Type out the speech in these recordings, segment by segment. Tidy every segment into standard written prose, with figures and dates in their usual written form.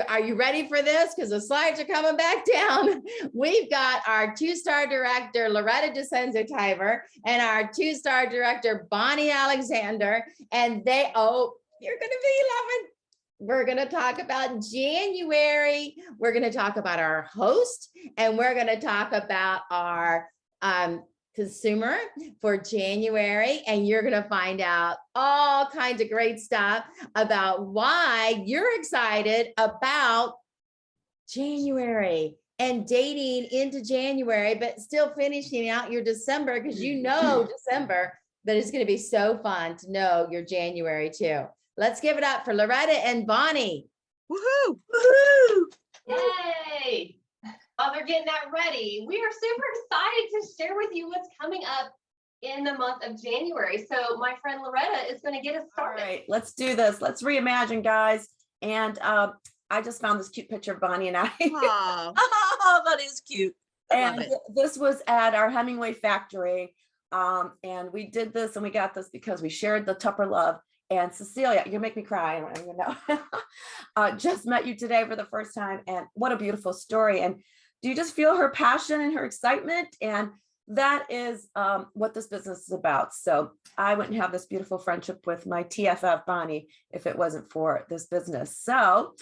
Are you ready for this? Because the slides are coming back down. We've got our 2-star director, Loretta DeCenzo-Tiver, and our 2-star director, Bonnie Alexander. And you're going to be loving. We're going to talk about January. We're going to talk about our host, and we're going to talk about our consumer for January, and you're going to find out all kinds of great stuff about why you're excited about January and dating into January, but still finishing out your December, because you know December, but it's going to be so fun to know your January too. Let's give it up for Loretta and Bonnie. Woohoo! Woohoo! Yay! While they're getting that ready, we are super excited to share with you what's coming up in the month of January. So my friend Loretta is going to get us started. All right, let's do this. Let's reimagine, guys. And I just found this cute picture of Bonnie and I. Wow. Oh, that is cute. Love And it. this was at our Hemingway factory. And we did this, and we got this because we shared the Tupper love. And Cecilia, you make me cry. I don't even know. Just met you today for the first time, and what a beautiful story. And do you just feel her passion and her excitement? And that is what this business is about. So I wouldn't have this beautiful friendship with my TFF Bonnie if it wasn't for this business. So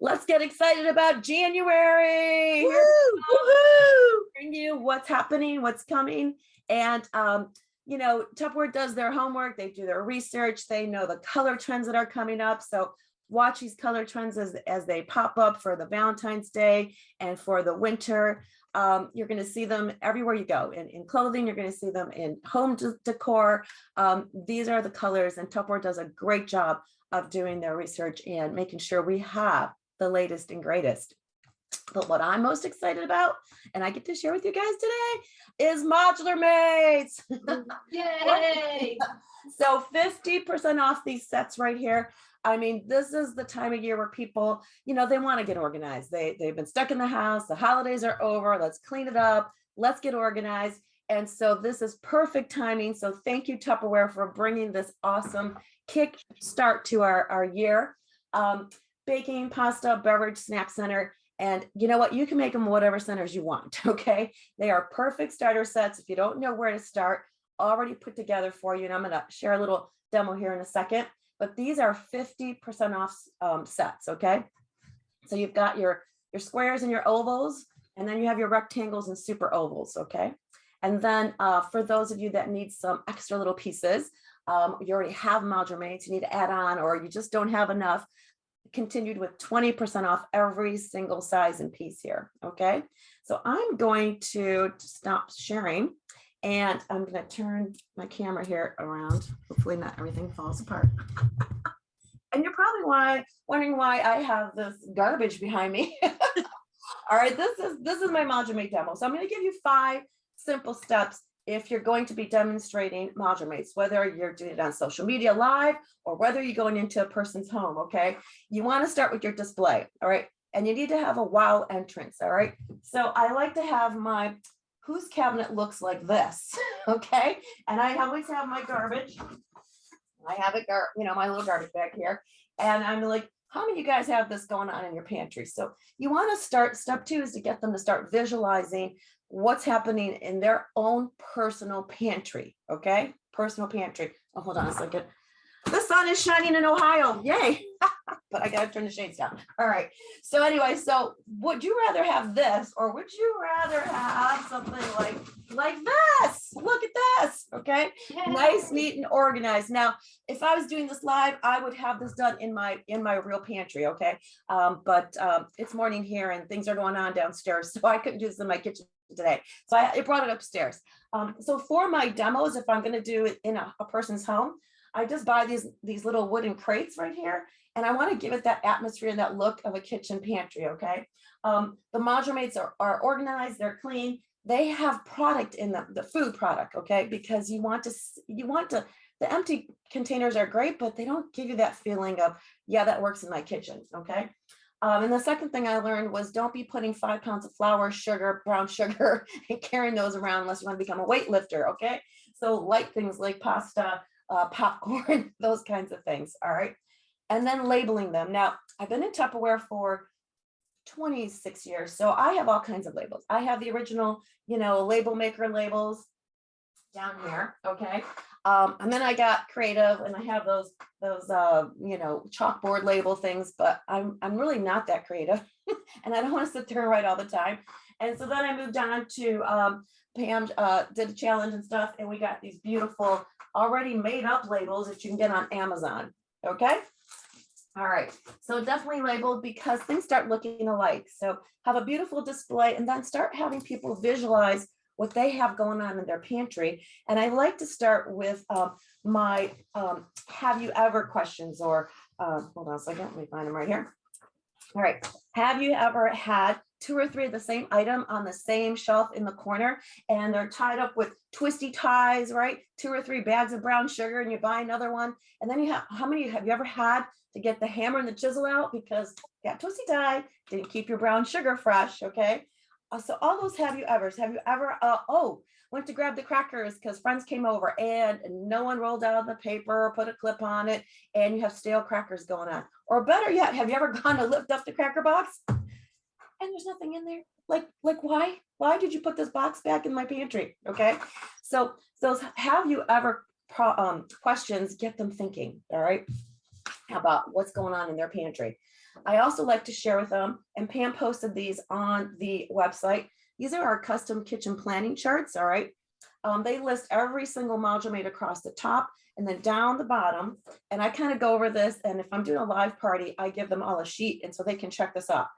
let's get excited about January. Woohoo! Bring you what's happening, what's coming. And you know, Tupperware does their homework, they do their research, they know the color trends that are coming up. So watch these color trends as they pop up for the Valentine's Day and for the winter. You're going to see them everywhere you go. In clothing, you're going to see them in home decor. These are the colors, and Tupperware does a great job of doing their research and making sure we have the latest and greatest. But what I'm most excited about, and I get to share with you guys today, is Modular Mates. Yay! So 50% off these sets right here. I mean, this is the time of year where people, you know, they want to get organized. They've been stuck in the house. The holidays are over. Let's clean it up. Let's get organized. And so this is perfect timing. So thank you, Tupperware, for bringing this awesome kick start to our year. Baking, pasta, beverage, snack center. And you know what? You can make them whatever centers you want, okay? They are perfect starter sets. If you don't know where to start, already put together for you. And I'm going to share a little demo here in a second. But these are 50% off sets, okay? So you've got your squares and your ovals, and then you have your rectangles and super ovals, okay? And then for those of you that need some extra little pieces, you already have Modular Mates, you need to add on, or you just don't have enough, continued with 20% off every single size and piece here, okay? So I'm going to stop sharing, and I'm going to turn my camera here around. Hopefully not everything falls apart. And you're probably wondering why I have this garbage behind me. All right, this is my Modular Mate demo. So I'm going to give you 5 simple steps if you're going to be demonstrating Modular Mates, whether you're doing it on social media live or whether you're going into a person's home, okay? You want to start with your display, all right? And you need to have a wow entrance, all right? So I like to have my whose cabinet looks like this, okay? And I always have my garbage. I have it, my little garbage bag here. And I'm like, how many of you guys have this going on in your pantry? So you want to start, step 2 is to get them to start visualizing what's happening in their own personal pantry, okay? Personal pantry. Oh, hold on a second. The sun is shining in Ohio, yay. But I gotta turn the shades down. All right, so anyway, so would you rather have this, or would you rather have something like this? Look at this, okay? Yay. Nice, neat, and organized. Now, if I was doing this live, I would have this done in my real pantry, okay? But it's morning here and things are going on downstairs, so I couldn't do this in my kitchen today. So I brought it upstairs. So for my demos, if I'm gonna do it in a person's home, I just buy these little wooden crates right here, and I want to give it that atmosphere and that look of a kitchen pantry, okay? The Modular Mates are organized, they're clean, they have product in them, the food product, okay? Because you want to, the empty containers are great, but they don't give you that feeling of, yeah, that works in my kitchen, okay? And the second thing I learned was don't be putting 5 pounds of flour, sugar, brown sugar, and carrying those around unless you want to become a weightlifter, okay? So light things like pasta, popcorn, those kinds of things, all right? and then labeling them. Now, I've been in Tupperware for 26 years, so I have all kinds of labels. I have the original, label maker labels down here, okay? And then I got creative, and I have those chalkboard label things, but I'm really not that creative, and I don't want to sit there and write all the time. And so then I moved on to Pam did a challenge and stuff, and we got these beautiful already made up labels that you can get on Amazon. Okay. All right. So definitely labeled because things start looking alike. So have a beautiful display and then start having people visualize what they have going on in their pantry. And I like to start with my have you ever questions, or hold on a second, let me find them right here. All right. Have you ever had 2 or 3 of the same item on the same shelf in the corner, and they're tied up with twisty ties, right? 2 or 3 bags of brown sugar, and you buy another one. And then you have, how many have you ever had to get the hammer and the chisel out because you got twisty tie, didn't keep your brown sugar fresh, okay? So all those have you ever went to grab the crackers because friends came over and no one rolled out the paper or put a clip on it, and you have stale crackers going on. Or better yet, have you ever gone to lift up the cracker box and there's nothing in there? Like why did you put this box back in my pantry? Okay, so those have you ever questions get them thinking. All right, about what's going on in their pantry. I also like to share with them, and Pam posted these on the website. These are our custom kitchen planning charts. All right, they list every single module made across the top and then down the bottom. And I kind of go over this, and if I'm doing a live party, I give them all a sheet, and so they can check this off.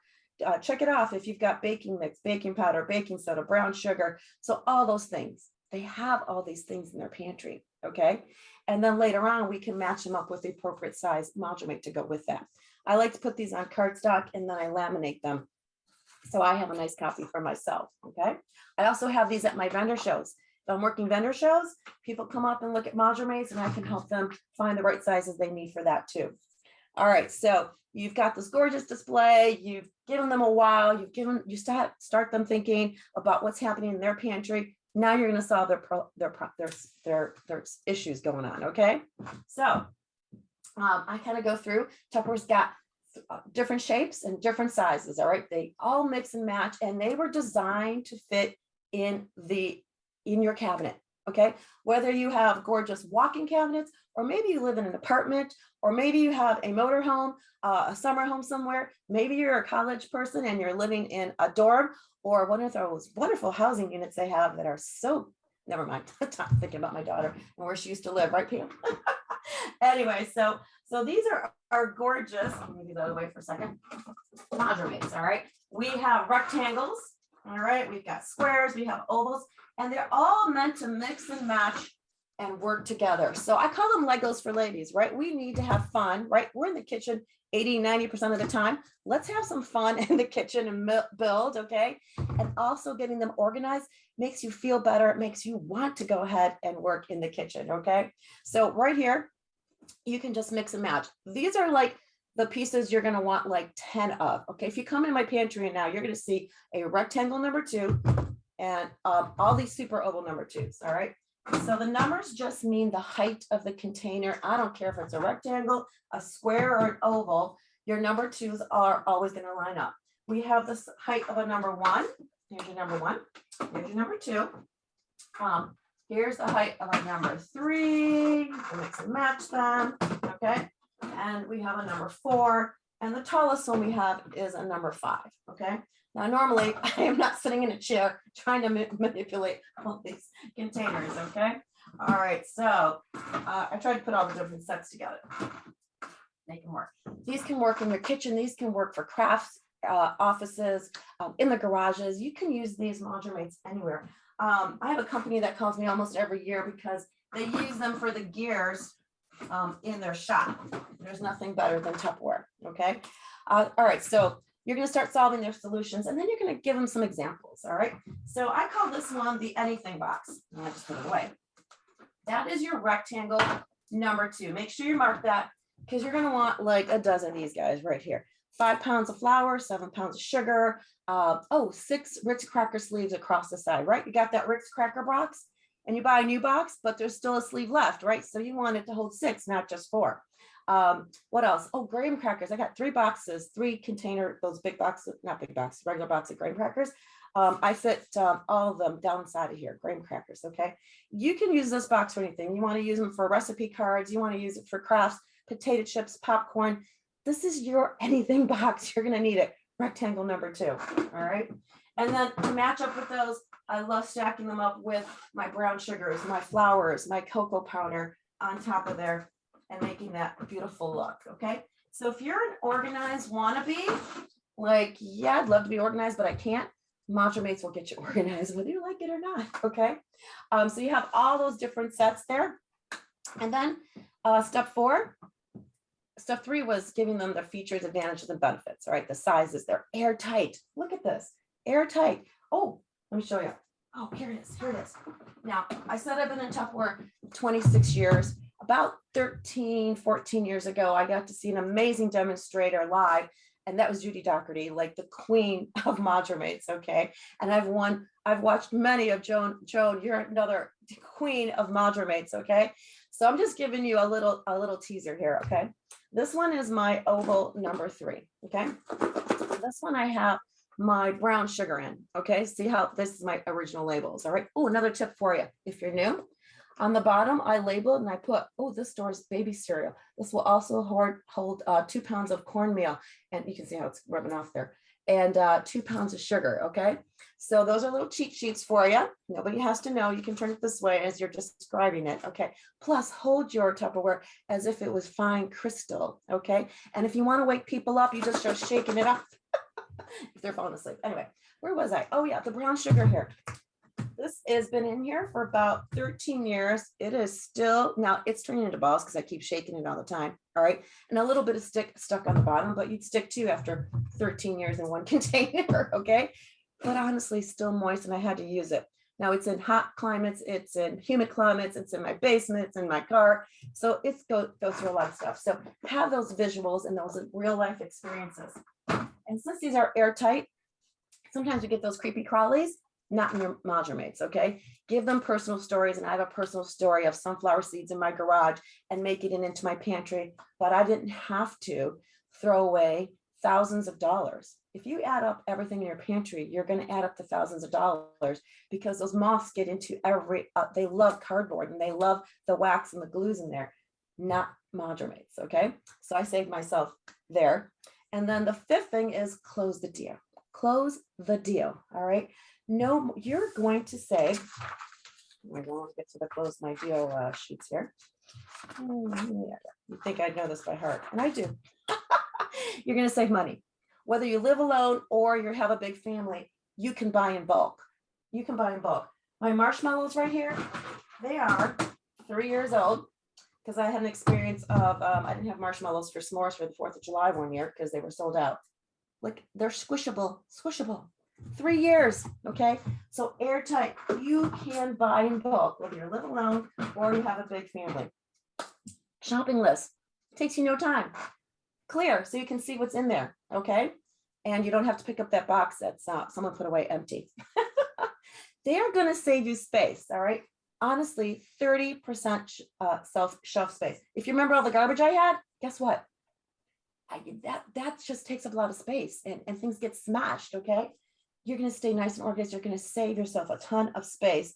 Check it off if you've got baking mix, baking powder, baking soda, brown sugar. So all those things, they have all these things in their pantry, okay? And then later on, we can match them up with the appropriate size module mate to go with that. I like to put these on cardstock and then I laminate them, so I have a nice copy for myself, okay? I also have these at my vendor shows. If I'm working vendor shows, people come up and look at module mates, and I can help them find the right sizes they need for that too. All right, so you've got this gorgeous display, you've given them a wow, you start them thinking about what's happening in their pantry. Now you're going to solve their issues going on, okay? So I kind of go through. Tupperware's got different shapes and different sizes, all right? They all mix and match, and they were designed to fit in your cabinet, okay? Whether you have gorgeous walk-in cabinets, or maybe you live in an apartment, or maybe you have a motorhome, a summer home somewhere. Maybe you're a college person and you're living in a dorm, or one of those wonderful housing units they have that are so, never mind, I'm thinking about my daughter and where she used to live, right, Pam? Anyway, so these are gorgeous. Let me do the other way for a second. Module mates, all right? We have rectangles, all right? We've got squares, we have ovals, and they're all meant to mix and match and work together. So I call them Legos for ladies, right? We need to have fun, right? We're in the kitchen 80-90% of the time. Let's have some fun in the kitchen and build, okay? And also getting them organized makes you feel better. It makes you want to go ahead and work in the kitchen, okay? So right here, you can just mix and match. These are like the pieces you're gonna want like 10 of, okay? If you come in my pantry now, you're gonna see a rectangle number 2 and all these super oval number 2s, all right? So the numbers just mean the height of the container. I don't care if it's a rectangle, a square, or an oval, your number 2s are always going to line up. We have the height of a number 1. Here's your number 1. Here's your number 2. Here's the height of a number 3. We'll mix and match them. Okay. And we have a number 4. And the tallest one we have is a number 5. Okay. Now, normally I am not sitting in a chair trying to manipulate all these containers, okay? All right, so I tried to put all the different sets together. They can work. These can work in your kitchen. These can work for crafts, offices, in the garages. You can use these module mates anywhere. I have a company that calls me almost every year because they use them for the gears in their shop. There's nothing better than Tupperware, okay? All right, so you're going to start solving their solutions, and then you're going to give them some examples, all right? So I call this one the anything box. I just put it away. That is your rectangle number 2. Make sure you mark that because you're going to want like a dozen of these guys right here. 5 pounds of flour, 7 pounds of sugar, 6 Ritz cracker sleeves across the side, right? You got that Ritz cracker box? and you buy a new box, but there's still a sleeve left, right? So you want it to hold 6, not just 4. What else? Oh, graham crackers. I got 3 boxes, 3 container, those big boxes, not big boxes, regular box of graham crackers. I fit all of them down inside of here, graham crackers, okay? You can use this box for anything. You want to use them for recipe cards. You want to use it for crafts, potato chips, popcorn. This is your anything box. You're going to need it. Rectangle number 2, all right? And then to match up with those, I love stacking them up with my brown sugars, my flours, my cocoa powder on top of there and making that beautiful look, okay? So if you're an organized wannabe, like, yeah, I'd love to be organized, but I can't. Module Mates will get you organized whether you like it or not, okay? So you have all those different sets there. And then step 3 was giving them the features, advantages, and benefits, all right? The sizes, they're airtight. Look at this, airtight. Oh, let me show you. Oh, here it is, here it is. Now, I said I've been in Tupperware 26 years. About 13, 14 years ago, I got to see an amazing demonstrator live, and that was Judy Doherty, like the queen of Module Mates, okay? And I've watched many of Joan, you're another queen of Module Mates, okay? So I'm just giving you a little teaser here, okay? This one is my oval number 3, okay? This one I have my brown sugar in, okay? See how this is my original labels, all right? Oh, another tip for you, if you're new. On the bottom, I labeled and I put, oh, this store's baby cereal. This will also hold 2 pounds of cornmeal. And you can see how it's rubbing off there. And 2 pounds of sugar, okay? So those are little cheat sheets for you. Nobody has to know. You can turn it this way as you're describing it, okay? Plus, hold your Tupperware as if it was fine crystal, okay? And if you want to wake people up, you just start shaking it up if they're falling asleep. Anyway, where was I? Oh, yeah, the brown sugar here. This has been in here for about 13 years. It is still, now it's turning into balls because I keep shaking it all the time. All right. And a little bit of stuck on the bottom, but you'd stick to after 13 years in one container. Okay. But honestly, still moist and I had to use it. Now it's in hot climates. It's in humid climates. It's in my basement. It's in my car. So it's goes through a lot of stuff. So have those visuals and those real life experiences. And since these are airtight, sometimes you get those creepy crawlies. Not in your Module Mates, okay? Give them personal stories, and I have a personal story of sunflower seeds in my garage and making it into my pantry, but I didn't have to throw away thousands of dollars. If you add up everything in your pantry, you're going to add up to thousands of dollars because those moths get into they love cardboard and they love the wax and the glues in there, not Module Mates, okay? So I saved myself there. And then the 5th thing is close the deal. Close the deal, all right? No, you're going to say, I won't get to the close my deal sheets here. Yeah, you think I'd know this by heart, and I do. You're going to save money. Whether you live alone or you have a big family, you can buy in bulk. You can buy in bulk. My marshmallows right here, they are 3 years old because I had an experience of, I didn't have marshmallows for s'mores for the 4th of July one year because they were sold out. Like they're squishable. 3 years, okay? So airtight, you can buy in bulk, whether you live alone or you have a big family. Shopping list takes you no time. Clear, so you can see what's in there, okay? And you don't have to pick up that box that's someone put away empty. They are gonna save you space, all right? Honestly, 30% shelf space. If you remember all the garbage I had, guess what? That just takes up a lot of space and things get smashed, okay? You're going to stay nice and organized. You're going to save yourself a ton of space.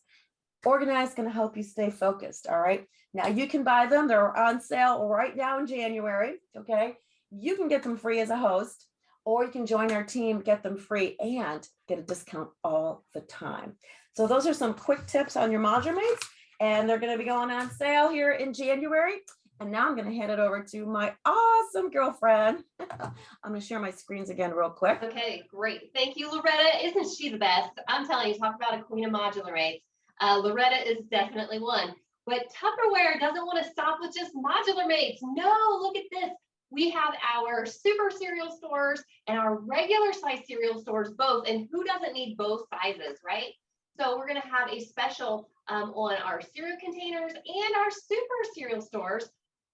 Organized is going to help you stay focused. All right. Now you can buy them. They're on sale right now in January. Okay. You can get them free as a host, or you can join our team, get them free and get a discount all the time. So those are some quick tips on your Module Mates, and they're going to be going on sale here in January. And now I'm going to hand it over to my awesome girlfriend. I'm going to share my screens again real quick. Okay, great. Thank you, Loretta. Isn't she the best? I'm telling you, talk about a queen of Modular Mates. Loretta is definitely one. But Tupperware doesn't want to stop with just Modular Mates. No, look at this. We have our super cereal stores and our regular size cereal stores both. And who doesn't need both sizes, right? So we're going to have a special on our cereal containers and our super cereal stores.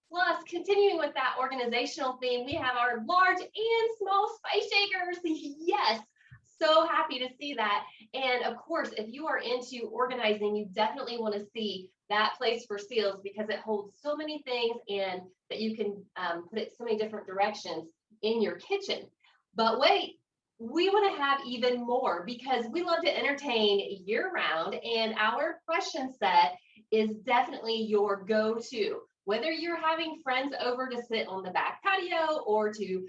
Plus, continuing with that organizational theme, we have our large and small spice shakers. Yes, so happy to see that. And of course, if you are into organizing, you definitely want to see that place for seals because it holds so many things and that you can put it so many different directions in your kitchen. But wait, we want to have even more because we love to entertain year round, and our impression set is definitely your go-to. Whether you're having friends over to sit on the back patio or to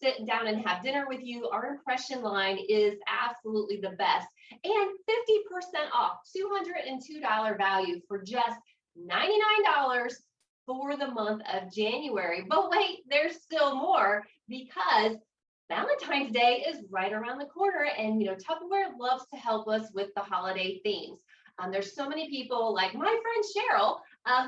sit down and have dinner with you, our impression line is absolutely the best. And 50% off, $202 value for just $99 for the month of January. But wait, there's still more because Valentine's Day is right around the corner, and Tupperware loves to help us with the holiday themes. There's so many people like my friend Cheryl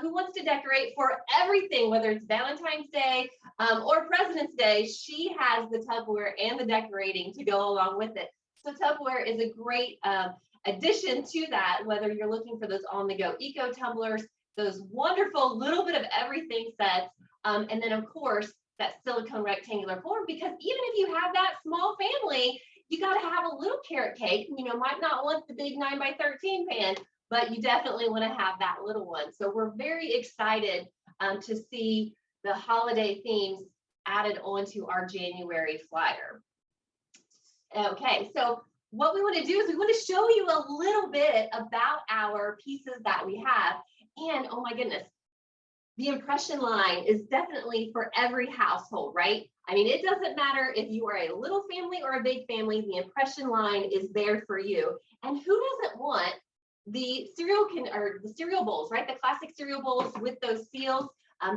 who wants to decorate for everything, whether it's Valentine's Day or President's Day. She has the Tupperware and the decorating to go along with it. So Tupperware is a great addition to that, whether you're looking for those on-the-go eco tumblers, those wonderful little bit of everything sets, and then of course that silicone rectangular form, because even if you have that small family, you got to have a little carrot cake. Might not want the big 9x13 pan, but you definitely want to have that little one. So we're very excited to see the holiday themes added onto our January flyer. Okay, so what we want to do is we want to show you a little bit about our pieces that we have. And oh my goodness, the impression line is definitely for every household, right? I mean, it doesn't matter if you are a little family or a big family, the impression line is there for you. And who doesn't want the cereal bowls, right? The classic cereal bowls with those seals.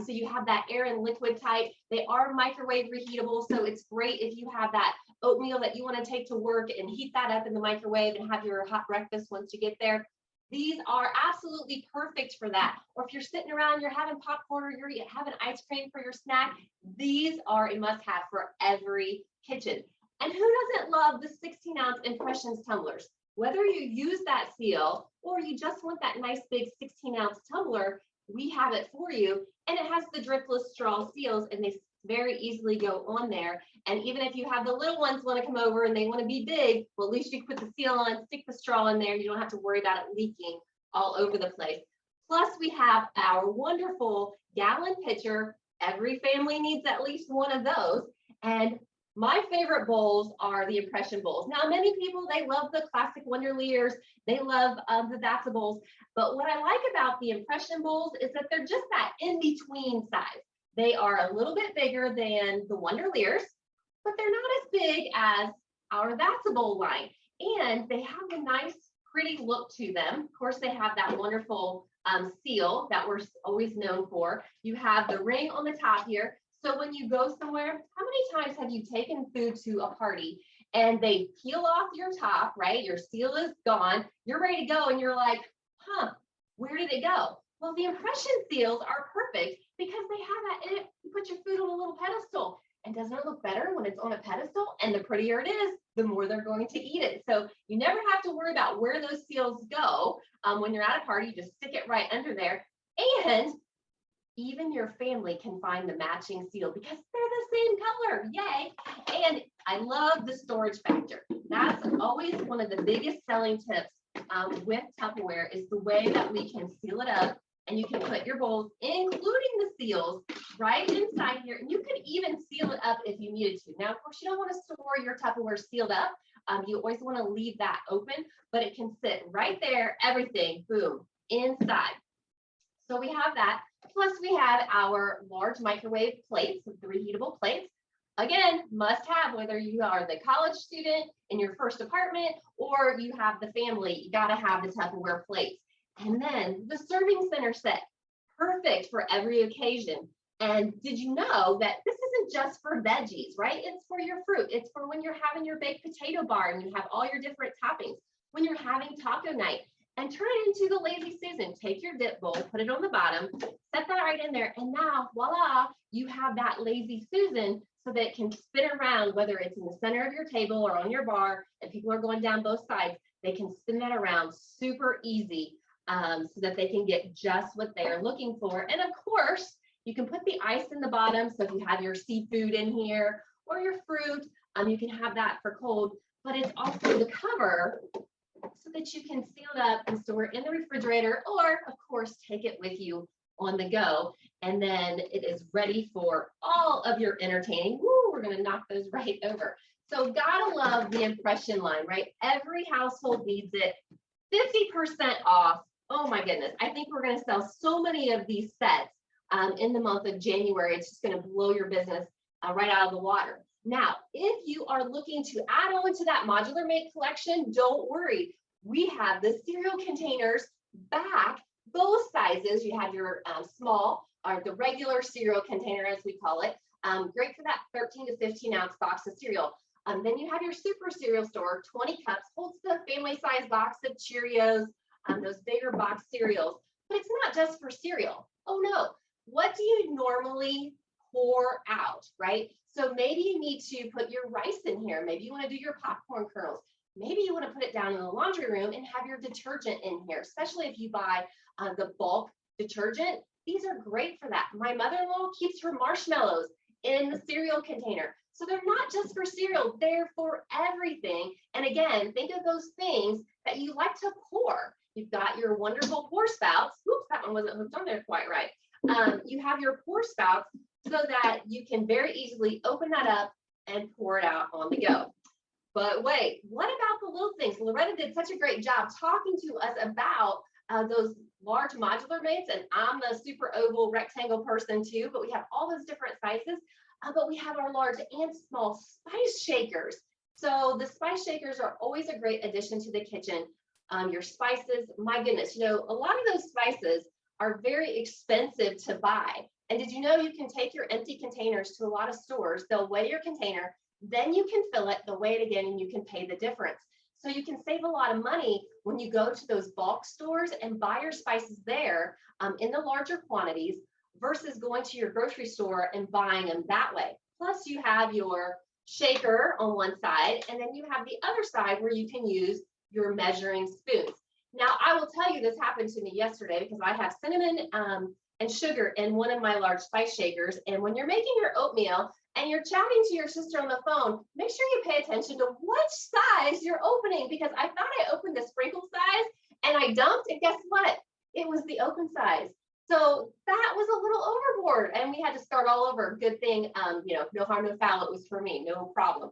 So you have that air and liquid type. They are microwave reheatable, so it's great if you have that oatmeal that you want to take to work and heat that up in the microwave and have your hot breakfast once you get there. These are absolutely perfect for that. Or if you're sitting around, you're having popcorn or you're having ice cream for your snack, these are a must-have for every kitchen. And who doesn't love the 16-ounce Impressions tumblers? Whether you use that seal or you just want that nice big 16-ounce tumbler, we have it for you. And it has the dripless straw seals, and they very easily go on there. And even if you have the little ones want to come over and they want to be big, well, at least you put the seal on, stick the straw in there. You don't have to worry about it leaking all over the place. Plus, we have our wonderful gallon pitcher. Every family needs at least one of those. And my favorite bowls are the impression bowls. Now, many people, they love the classic Wonderliers. They love the That's bowls. But what I like about the impression bowls is that they're just that in-between size. They are a little bit bigger than the Wonderliers, but they're not as big as our That's Bowl line. And they have a nice, pretty look to them. Of course, they have that wonderful seal that we're always known for. You have the ring on the top here. So when you go somewhere, how many times have you taken food to a party and they peel off your top, right? Your seal is gone. You're ready to go and you're like, where did it go? Well, the impression seals are perfect because they have that in it. You put your food on a little pedestal, and doesn't it look better when it's on a pedestal? And the prettier it is, the more they're going to eat it. So you never have to worry about where those seals go. When you're at a party, you just stick it right under there. And even your family can find the matching seal because they're the same color. Yay. And I love the storage factor. That's always one of the biggest selling tips with Tupperware is the way that we can seal it up, and you can put your bowls, including the seals, right inside here. And you can even seal it up if you needed to. Now, of course, you don't want to store your Tupperware sealed up. You always want to leave that open, but it can sit right there, everything, boom, inside. So we have that. Plus, we have our large microwave plates, the reheatable plates. Again, must have, whether you are the college student in your first apartment or you have the family, you got to have the Tupperware plates. And then the serving center set, perfect for every occasion. And did you know that this isn't just for veggies, right? It's for your fruit. It's for when you're having your baked potato bar and you have all your different toppings. When you're having taco night, and turn it into the Lazy Susan. Take your dip bowl, put it on the bottom, set that right in there, and now, voila, you have that Lazy Susan so that it can spin around, whether it's in the center of your table or on your bar, and people are going down both sides, they can spin that around super easy so that they can get just what they're looking for. And of course, you can put the ice in the bottom, so if you have your seafood in here or your fruit, you can have that for cold. but it's also the cover so that you can seal it up and store it in the refrigerator, or of course, take it with you on the go. And then it is ready for all of your entertaining. Woo, we're gonna knock those right over. So gotta love the impression line, right? Every household needs it. 50% off. Oh my goodness. I think we're gonna sell so many of these sets in the month of January. It's just gonna blow your business right out of the water. Now, if you are looking to add on to that modular make collection, don't worry. We have the cereal containers back, both sizes. You have your small, or the regular cereal container, as we call it. Great for that 13 to 15 ounce box of cereal. Then you have your super cereal store, 20 cups, holds the family size box of Cheerios, those bigger box cereals. But it's not just for cereal. Oh no, what do you normally pour out, right? So maybe you need to put your rice in here. Maybe you want to do your popcorn kernels. Maybe you want to put it down in the laundry room and have your detergent in here, especially if you buy the bulk detergent. These are great for that. My mother-in-law keeps her marshmallows in the cereal container. So they're not just for cereal, they're for everything. And again, think of those things that you like to pour. You've got your wonderful pour spouts. Oops, that one wasn't hooked on there quite right. You have your pour spouts so that you can very easily open that up and pour it out on the go. But wait, what about the little things? Loretta did such a great job talking to us about those large modular mates, and I'm the super oval rectangle person too, but we have all those different sizes. But we have our large and small spice shakers. So the spice shakers are always a great addition to the kitchen. Your spices, my goodness, you know, a lot of those spices are very expensive to buy. And did you know you can take your empty containers to a lot of stores, they'll weigh your container, then you can fill it, they'll weigh it again, and you can pay the difference. So you can save a lot of money when you go to those bulk stores and buy your spices there in the larger quantities versus going to your grocery store and buying them that way. Plus you have your shaker on one side, and then you have the other side where you can use your measuring spoons. Now, I will tell you, this happened to me yesterday because I have cinnamon and sugar in one of my large spice shakers. And when you're making your oatmeal and you're chatting to your sister on the phone, make sure you pay attention to which size you're opening, because I thought I opened the sprinkle size and I dumped, and guess what? It was the open size. So that was a little overboard and we had to start all over. Good thing, you know, no harm, no foul. It was for me, no problem.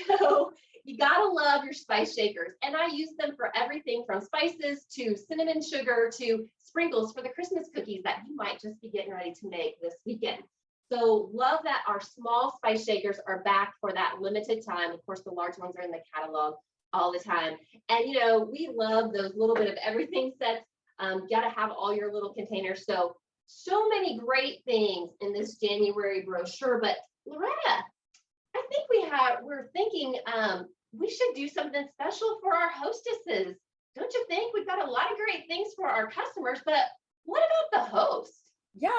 So you gotta love your spice shakers. And I use them for everything from spices to cinnamon sugar to sprinkles for the Christmas cookies that you might just be getting ready to make this weekend. So love that our small spice shakers are back for that limited time. Of course, the large ones are in the catalog all the time. And you know, we love those little bit of everything sets. Got to have all your little containers. So many great things in this January brochure. But Loretta, I think we're thinking we should do something special for our hostesses. Don't you think? We've got a lot of great things for our customers, but what about the host? Yeah,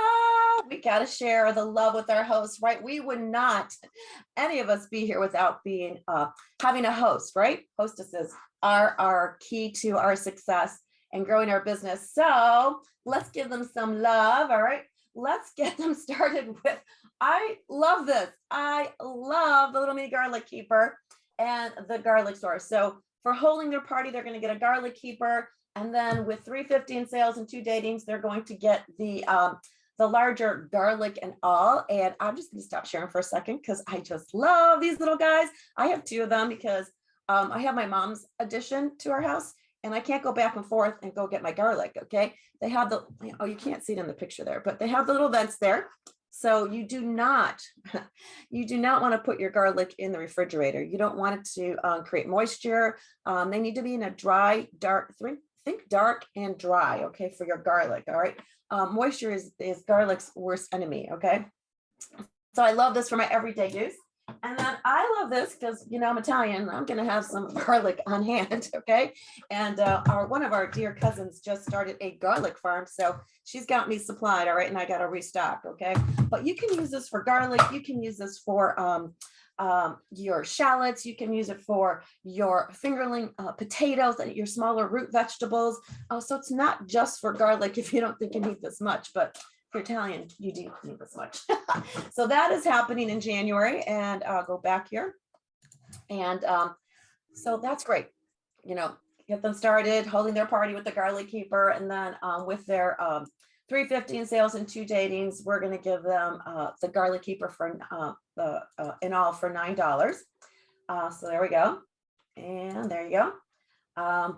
we got to share the love with our hosts, right? We would not, any of us, be here without being having a host, right? Hostesses are our key to our success and growing our business. So let's give them some love. All right, let's get them started with, I love this. I love the little mini garlic keeper and the garlic store. So for holding their party, they're going to get a garlic keeper. And then with 315 sales and 2 datings, they're going to get the larger garlic and all. And I'm just going to stop sharing for a second because I just love these little guys. I have 2 of them because I have my mom's addition to our house. And I can't go back and forth and go get my garlic, okay? They have the, oh, you can't see it in the picture there, but they have the little vents there. So you do not want to put your garlic in the refrigerator. You don't want it to create moisture. They need to be in a dry, dark, think dark and dry, okay, for your garlic, all right? Moisture is garlic's worst enemy, okay? So I love this for my everyday use. And then I love this because, you know, I'm Italian. I'm going to have some garlic on hand. Okay. And one of our dear cousins just started a garlic farm. So she's got me supplied. All right. And I got to restock. Okay. But you can use this for garlic. You can use this for your shallots. You can use it for your fingerling potatoes and your smaller root vegetables. So it's not just for garlic if you don't think you need this much, but if you're Italian, you do need this much. So that is happening in January, and I'll go back here. And so that's great. You know, get them started holding their party with the garlic keeper, and then with their $3.50 in sales and 2 datings, we're going to give them the garlic keeper for in all for $9. So there we go, and there you go.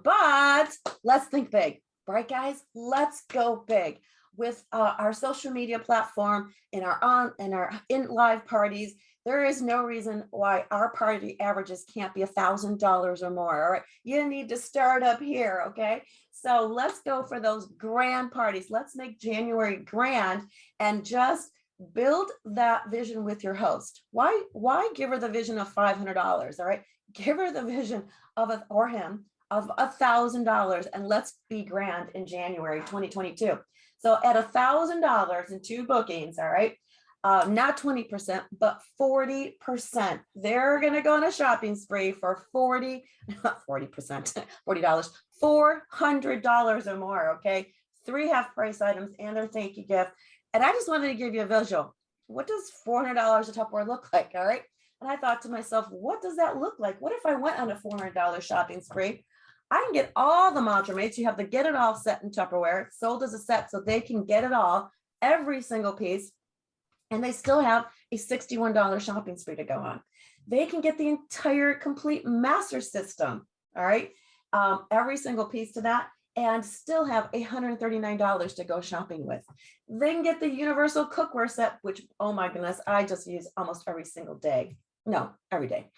But let's think big, right, guys? Let's go big with our social media platform and our in live parties. There is no reason why our party averages can't be $1,000 or more. All right, you need to start up here. Okay, so let's go for those grand parties. Let's make January grand and just build that vision with your host. Why give her the vision of $500? All right, give her the vision of him of $1,000, and let's be grand in January 2022. So at $1,000 in 2 bookings, all right, not 20%, but 40%. They're going to go on a shopping spree for $40, $400 or more. Okay. 3 half price items and their thank you gift. And I just wanted to give you a visual. What does $400 of Tupperware look like? All right. And I thought to myself, what does that look like? What if I went on a $400 shopping spree? I can get all the module mates. You have the get it all set in Tupperware. It's sold as a set so they can get it all, every single piece. And they still have a $61 shopping spree to go on. They can get the entire complete master system, all right, every single piece to that, and still have $139 to go shopping with. They can get the universal cookware set, which, oh my goodness, I just use almost every single day. No, every day.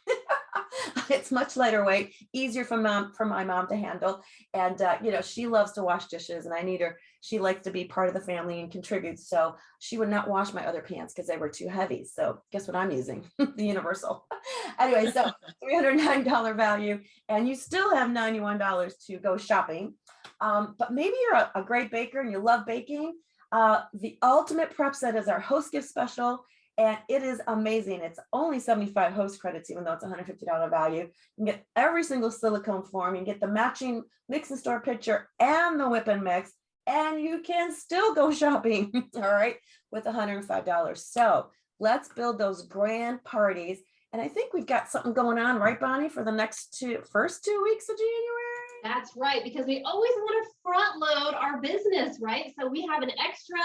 It's much lighter weight, easier for my mom to handle. And, you know, she loves to wash dishes and I need her. She likes to be part of the family and contribute. So she would not wash my other pants because they were too heavy. So guess what I'm using? The universal. Anyway, so $309 value, and you still have $91 to go shopping. But maybe you're a great baker and you love baking. The ultimate prep set is our host gift special. And it is amazing. It's only 75 host credits, even though it's $150 value. You can get every single silicone form. You can get the matching mix and store pitcher and the whip and mix. And you can still go shopping, all right, with $105. So let's build those grand parties. And I think we've got something going on, right, Bonnie, for the first 2 weeks of January? That's right, because we always want to front load our business, right? So we have an extra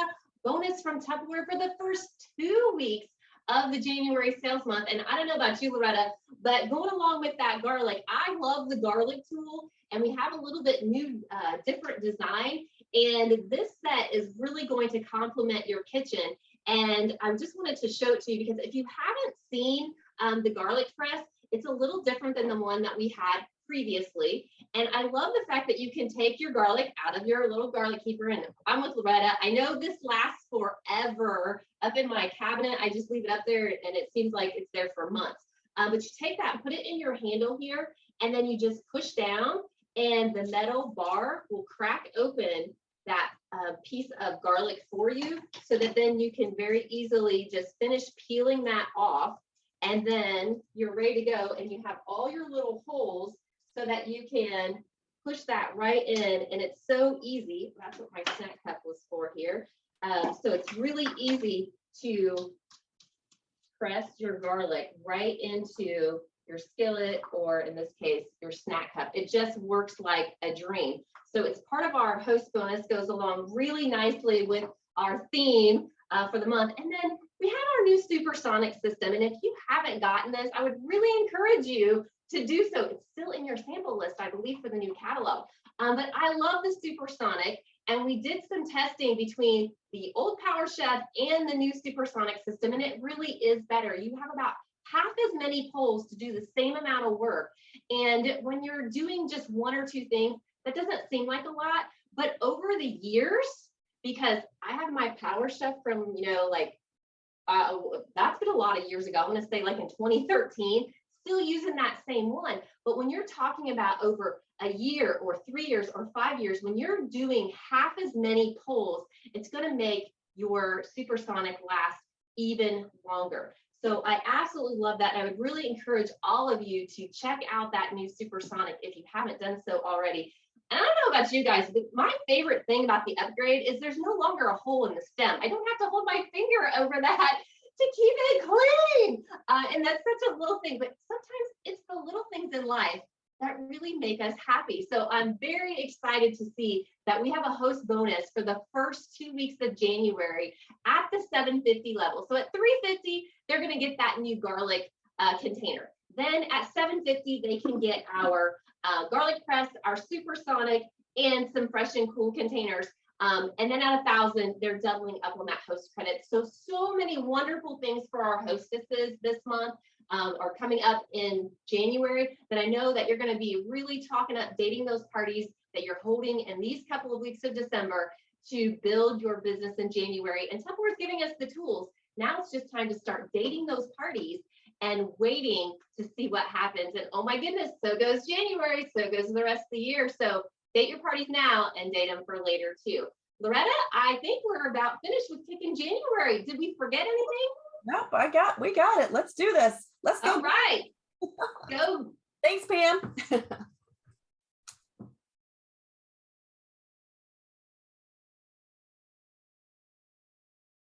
bonus from Tupperware for the first 2 weeks of the January sales month. And I don't know about you, Loretta, but going along with that garlic, I love the garlic tool, and we have a little bit new, different design. And this set is really going to complement your kitchen. And I just wanted to show it to you because if you haven't seen the garlic press, it's a little different than the one that we had previously. And I love the fact that you can take your garlic out of your little garlic keeper. And I'm with Loretta. I know this lasts forever up in my cabinet. I just leave it up there and it seems like it's there for months. But you take that and put it in your handle here, and then you just push down and the metal bar will crack open that piece of garlic for you, so that then you can very easily just finish peeling that off. And then you're ready to go, and you have all your little holes so that you can push that right in. And it's so easy. That's what my snack cup was for here. So it's really easy to press your garlic right into your skillet, or in this case, your snack cup. It just works like a dream. So it's part of our host bonus, goes along really nicely with our theme for the month. And then we have our new Supersonic System. And if you haven't gotten this, I would really encourage you to do so. It's still in your sample list, I believe, for the new catalog. But I love the Supersonic, and we did some testing between the old Power Chef and the new Supersonic System, and it really is better. You have about half as many poles to do the same amount of work. And when you're doing just 1 or 2 things, that doesn't seem like a lot, but over the years, because I have my Power Chef from, that's been a lot of years ago. I want to say like in 2013, still using that same one. But when you're talking about over a year or 3 years or 5 years, when you're doing half as many poles, it's going to make your Supersonic last even longer. So I absolutely love that. And I would really encourage all of you to check out that new Supersonic if you haven't done so already. And I don't know about you guys, but my favorite thing about the upgrade is there's no longer a hole in the stem. I don't have to hold my finger over that to keep it clean. And that's such a little thing, but sometimes it's the little things in life that really make us happy. So I'm very excited to see that we have a host bonus for the first 2 weeks of January at the $7.50 level. So at $3.50, they're going to get that new garlic container. Then at $7.50, they can get our garlic press, our Supersonic, and some fresh and cool containers. And then at $1,000, they're doubling up on that host credit. So many wonderful things for our hostesses this month. Are coming up in January, that I know that you're going to be really talking up, dating those parties that you're holding in these couple of weeks of December to build your business in January. And Tupperware is giving us the tools. Now it's just time to start dating those parties and waiting to see what happens. And oh my goodness, so goes January, so goes the rest of the year. So date your parties now and date them for later too. Loretta, I think we're about finished with kicking January. Did we forget anything? Nope, we got it. Let's do this. Let's go. All right. Go. Thanks, Pam.